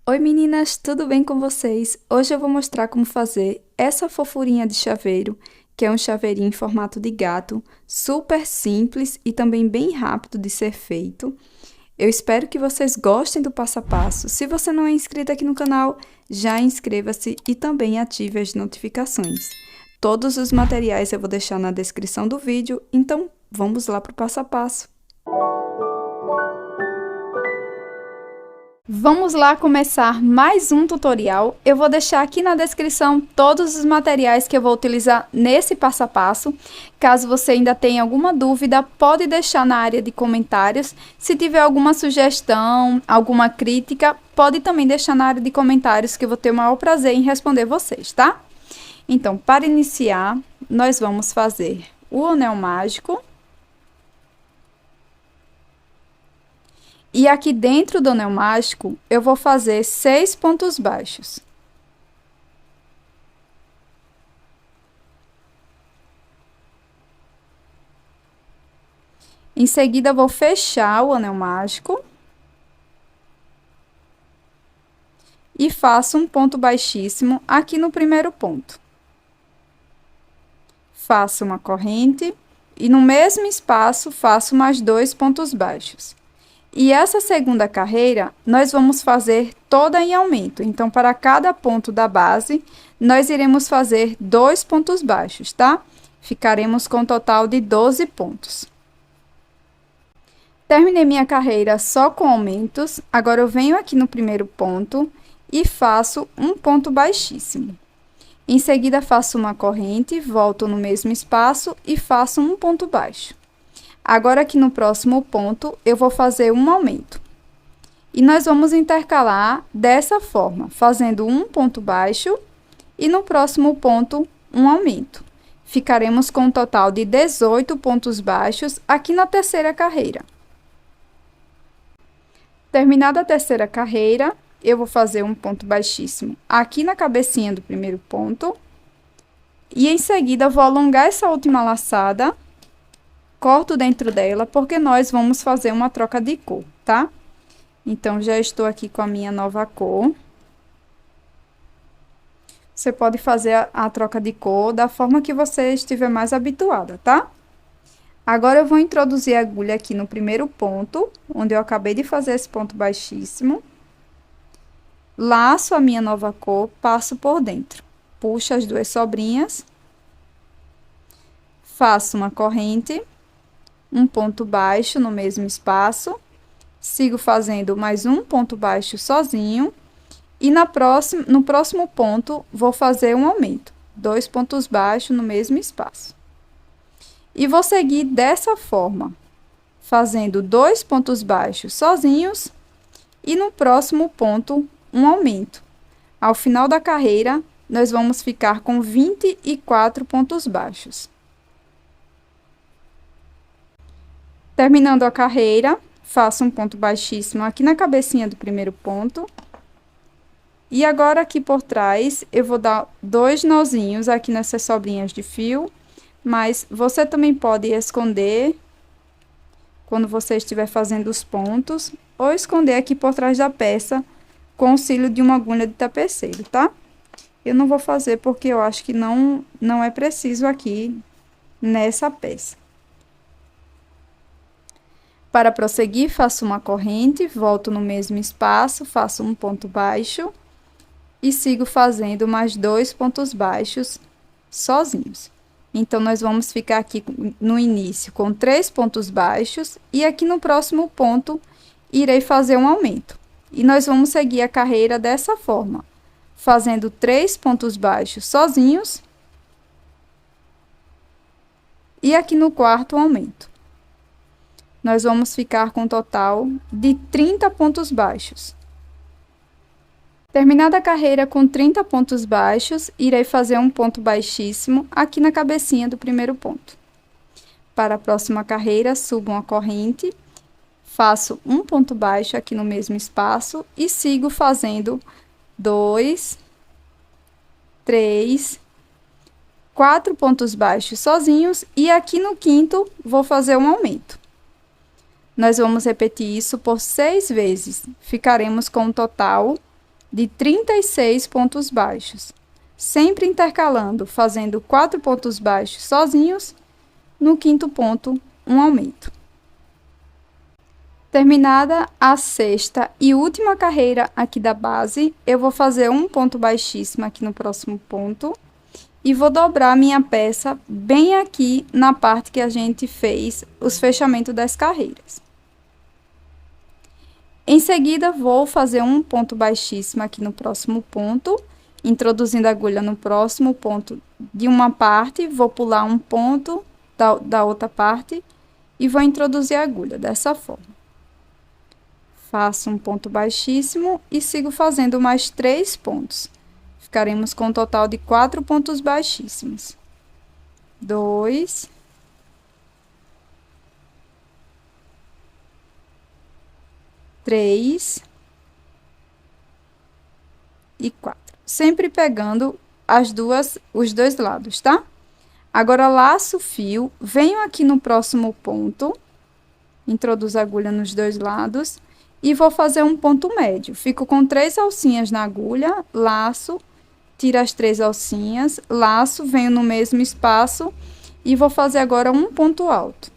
Oi meninas, tudo bem com vocês? Hoje eu vou mostrar como fazer essa fofurinha de chaveiro, que é um chaveirinho em formato de gato, super simples e também bem rápido de ser feito. Eu espero que vocês gostem do passo a passo. Se você não é inscrito aqui no canal, já inscreva-se e também ative as notificações. Todos os materiais eu vou deixar na descrição do vídeo, então vamos lá para o passo a passo. Vamos lá começar mais um tutorial. Eu vou deixar aqui na descrição todos os materiais que eu vou utilizar nesse passo a passo. Caso você ainda tenha alguma dúvida, pode deixar na área de comentários. Se tiver alguma sugestão, alguma crítica, pode também deixar na área de comentários que eu vou ter o maior prazer em responder vocês, tá? Então, para iniciar, nós vamos fazer o anel mágico. E aqui dentro do anel mágico, eu vou fazer 6 pontos baixos. Em seguida, eu vou fechar o anel mágico. E faço um ponto baixíssimo aqui no primeiro ponto. Faço uma corrente e no mesmo espaço faço mais 2 pontos baixos. E essa segunda carreira, nós vamos fazer toda em aumento. Então, para cada ponto da base, nós iremos fazer 2 pontos baixos, tá? Ficaremos com um total de 12 pontos. Terminei minha carreira só com aumentos. Agora, eu venho aqui no primeiro ponto e faço um ponto baixíssimo. Em seguida, faço uma corrente, volto no mesmo espaço e faço um ponto baixo. Agora, aqui no próximo ponto, eu vou fazer um aumento. E nós vamos intercalar dessa forma, fazendo um ponto baixo e no próximo ponto, um aumento. Ficaremos com um total de 18 pontos baixos aqui na terceira carreira. Terminada a terceira carreira, eu vou fazer um ponto baixíssimo aqui na cabecinha do primeiro ponto. E em seguida, vou alongar essa última laçada. Corto dentro dela, porque nós vamos fazer uma troca de cor, tá? Então, já estou aqui com a minha nova cor. Você pode fazer a troca de cor da forma que você estiver mais habituada, tá? Agora, eu vou introduzir a agulha aqui no primeiro ponto, onde eu acabei de fazer esse ponto baixíssimo. Laço a minha nova cor, passo por dentro. Puxo as 2 sobrinhas. Faço uma corrente. Um ponto baixo no mesmo espaço, sigo fazendo mais um ponto baixo sozinho, e no próximo ponto, vou fazer um aumento, 2 pontos baixos no mesmo espaço. E vou seguir dessa forma, fazendo 2 pontos baixos sozinhos, e no próximo ponto, um aumento. Ao final da carreira, nós vamos ficar com 24 pontos baixos. Terminando a carreira, faço um ponto baixíssimo aqui na cabecinha do primeiro ponto. E agora, aqui por trás, eu vou dar 2 nozinhos aqui nessas sobrinhas de fio. Mas você também pode esconder quando você estiver fazendo os pontos. Ou esconder aqui por trás da peça com o auxílio de uma agulha de tapeceiro, tá? Eu não vou fazer porque eu acho que não é preciso aqui nessa peça. Para prosseguir, faço uma corrente, volto no mesmo espaço, faço um ponto baixo e sigo fazendo mais 2 pontos baixos sozinhos. Então, nós vamos ficar aqui no início com 3 pontos baixos e aqui no próximo ponto irei fazer um aumento. E nós vamos seguir a carreira dessa forma, fazendo 3 pontos baixos sozinhos e aqui no quarto um aumento. Nós vamos ficar com um total de 30 pontos baixos. Terminada a carreira com 30 pontos baixos, irei fazer um ponto baixíssimo aqui na cabecinha do primeiro ponto. Para a próxima carreira, subo uma corrente, faço um ponto baixo aqui no mesmo espaço e sigo fazendo 2, 3, 4 pontos baixos sozinhos e aqui no quinto vou fazer um aumento. Nós vamos repetir isso por 6 vezes. Ficaremos com um total de 36 pontos baixos, sempre intercalando, fazendo 4 pontos baixos sozinhos, no quinto ponto, um aumento. Terminada a sexta e última carreira aqui da base, eu vou fazer um ponto baixíssimo aqui no próximo ponto e vou dobrar minha peça bem aqui na parte que a gente fez os fechamentos das carreiras. Em seguida, vou fazer um ponto baixíssimo aqui no próximo ponto, introduzindo a agulha no próximo ponto de uma parte, vou pular um ponto da outra parte e vou introduzir a agulha dessa forma. Faço um ponto baixíssimo e sigo fazendo mais 3 pontos. Ficaremos com um total de 4 pontos baixíssimos. 2, 3 e 4. Sempre pegando os dois lados, tá? Agora, laço o fio, venho aqui no próximo ponto, introduzo a agulha nos dois lados e vou fazer um ponto médio. Fico com 3 alcinhas na agulha, laço, tiro as 3 alcinhas, laço, venho no mesmo espaço e vou fazer agora um ponto alto.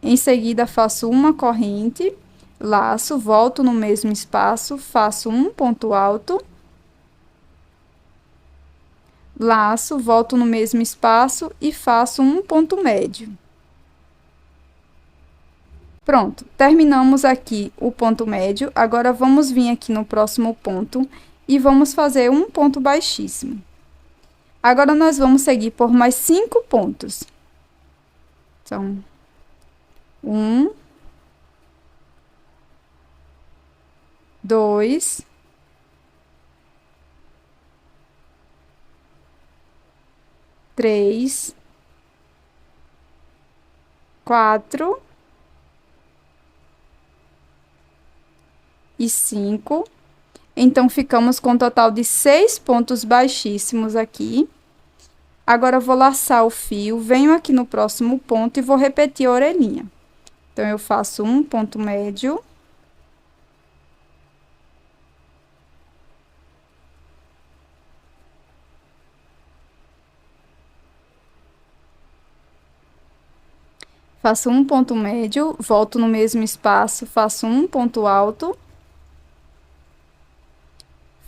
Em seguida, faço uma corrente, laço, volto no mesmo espaço, faço um ponto alto, laço, volto no mesmo espaço e faço um ponto médio. Pronto, terminamos aqui o ponto médio. Agora, vamos vir aqui no próximo ponto e vamos fazer um ponto baixíssimo. Agora, nós vamos seguir por mais 5 pontos. Então, 1, 2, 3, 4 e 5. Então, ficamos com um total de 6 pontos baixíssimos aqui. Agora, eu vou laçar o fio, venho aqui no próximo ponto e vou repetir a orelhinha. Então, eu faço um ponto médio. Faço um ponto médio, volto no mesmo espaço, faço um ponto alto.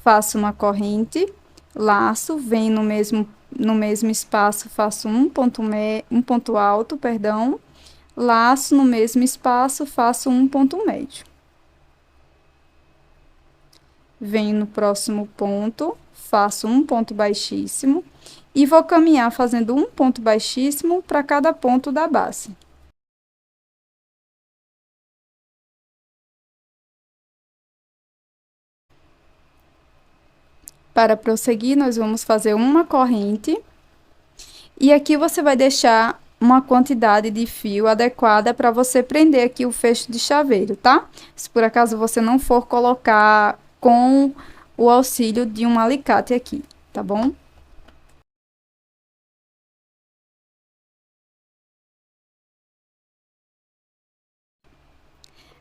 Faço uma corrente, laço, venho no mesmo espaço, faço um ponto alto, perdão, laço no mesmo espaço, faço um ponto médio. Venho no próximo ponto, faço um ponto baixíssimo e vou caminhar fazendo um ponto baixíssimo para cada ponto da base. Para prosseguir, nós vamos fazer uma corrente. E aqui você vai deixar uma quantidade de fio adequada para você prender aqui o fecho de chaveiro, tá? Se por acaso você não for colocar com o auxílio de um alicate aqui, tá bom?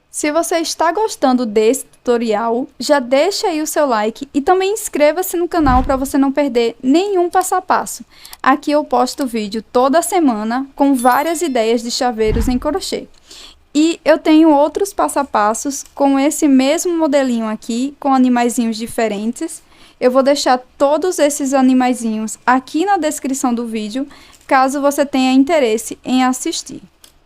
Se você está gostando desse tutorial, já deixa aí o seu like e também inscreva-se no canal para você não perder nenhum passo a passo. Aqui eu posto vídeo toda semana com várias ideias de chaveiros em crochê. E eu tenho outros passo a passos com esse mesmo modelinho aqui, com animaizinhos diferentes. Eu vou deixar todos esses animaizinhos aqui na descrição do vídeo, caso você tenha interesse em assistir.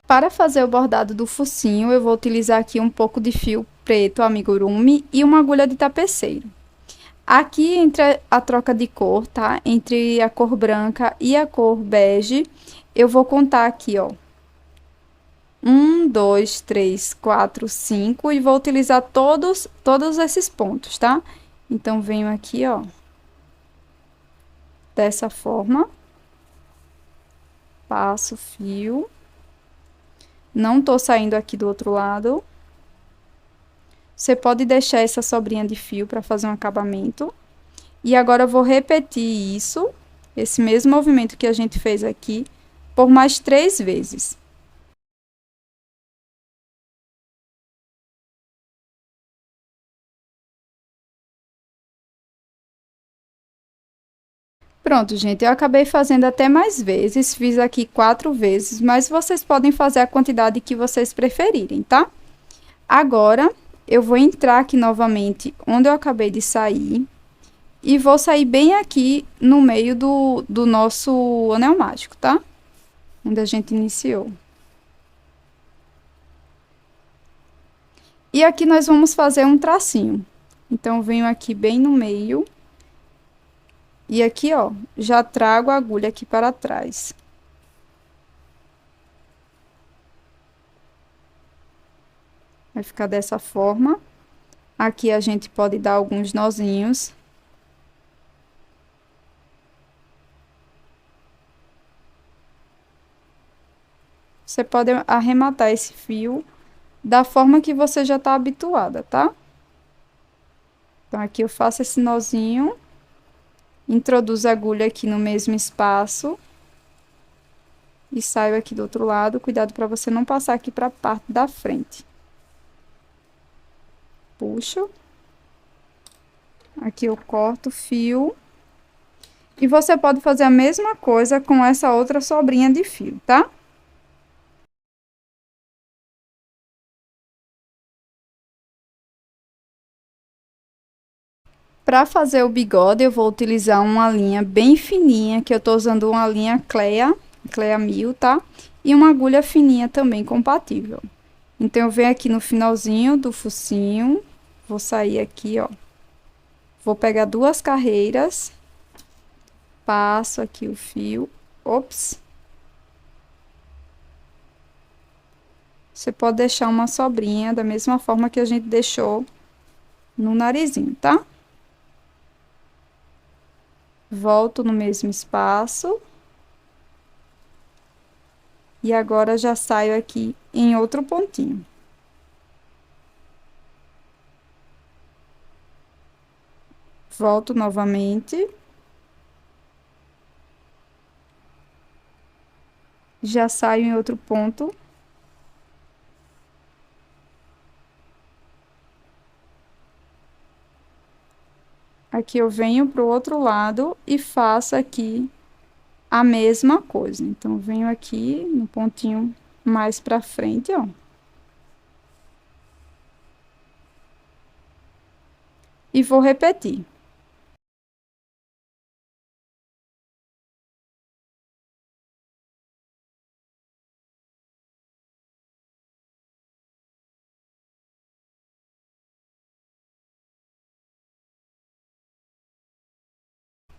Para fazer o bordado do focinho, eu vou utilizar aqui um pouco de fio preto amigurumi e uma agulha de tapeceiro. Aqui, entre a troca de cor, tá? Entre a cor branca e a cor bege, eu vou contar aqui, ó. 1, 2, 3, 4, 5 e vou utilizar todos esses pontos, tá? Então, venho aqui, ó. Dessa forma. Passo o fio. Não tô saindo aqui do outro lado. Você pode deixar essa sobrinha de fio para fazer um acabamento. E agora eu vou repetir isso, esse mesmo movimento que a gente fez aqui, por mais 3 vezes. Pronto, gente, eu acabei fazendo até mais vezes, fiz aqui 4 vezes, mas vocês podem fazer a quantidade que vocês preferirem, tá? Agora, eu vou entrar aqui novamente onde eu acabei de sair e vou sair bem aqui no meio do nosso anel mágico, tá? Onde a gente iniciou. E aqui nós vamos fazer um tracinho. Então, eu venho aqui bem no meio. E aqui, ó, já trago a agulha aqui para trás. Vai ficar dessa forma. Aqui a gente pode dar alguns nozinhos. Você pode arrematar esse fio da forma que você já tá habituada, tá? Então, aqui eu faço esse nozinho. Introduzo a agulha aqui no mesmo espaço. E saio aqui do outro lado. Cuidado para você não passar aqui para a parte da frente. Puxo. Aqui eu corto o fio. E você pode fazer a mesma coisa com essa outra sobrinha de fio, tá? Para fazer o bigode, eu vou utilizar uma linha bem fininha, que eu tô usando uma linha Clea 1000, tá? E uma agulha fininha também compatível. Então, eu venho aqui no finalzinho do focinho, vou sair aqui, ó. Vou pegar 2 carreiras, passo aqui o fio, ops. Você pode deixar uma sobrinha da mesma forma que a gente deixou no narizinho, tá? Volto no mesmo espaço. E agora, já saio aqui em outro pontinho. Volto novamente. Já saio em outro ponto. Aqui eu venho pro outro lado e faço aqui a mesma coisa. Então, venho aqui no pontinho mais pra frente, ó. E vou repetir.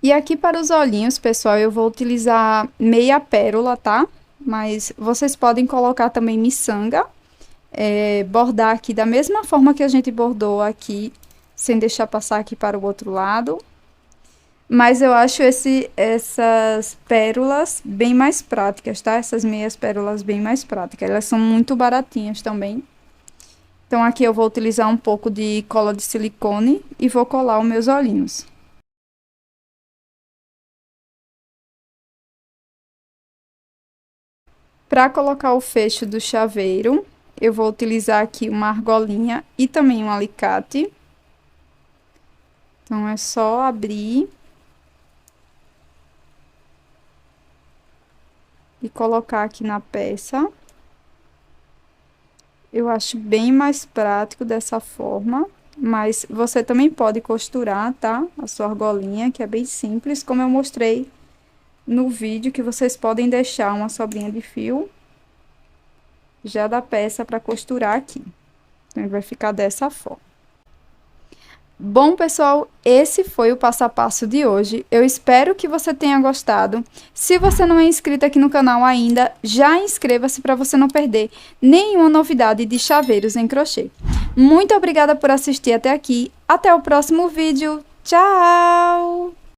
E aqui para os olhinhos, pessoal, eu vou utilizar meia pérola, tá? Mas vocês podem colocar também miçanga, bordar aqui da mesma forma que a gente bordou aqui, sem deixar passar aqui para o outro lado. Mas eu acho essas pérolas bem mais práticas, tá? Essas meias pérolas bem mais práticas. Elas são muito baratinhas também. Então, aqui eu vou utilizar um pouco de cola de silicone e vou colar os meus olhinhos. Para colocar o fecho do chaveiro, eu vou utilizar aqui uma argolinha e também um alicate. Então, é só abrir e colocar aqui na peça. Eu acho bem mais prático dessa forma, mas você também pode costurar, tá? A sua argolinha, que é bem simples, como eu mostrei no vídeo, que vocês podem deixar uma sobrinha de fio já da peça para costurar aqui. Então, vai ficar dessa forma. Bom, pessoal, esse foi o passo a passo de hoje. Eu espero que você tenha gostado. Se você não é inscrito aqui no canal ainda, já inscreva-se para você não perder nenhuma novidade de chaveiros em crochê. Muito obrigada por assistir até aqui. Até o próximo vídeo. Tchau!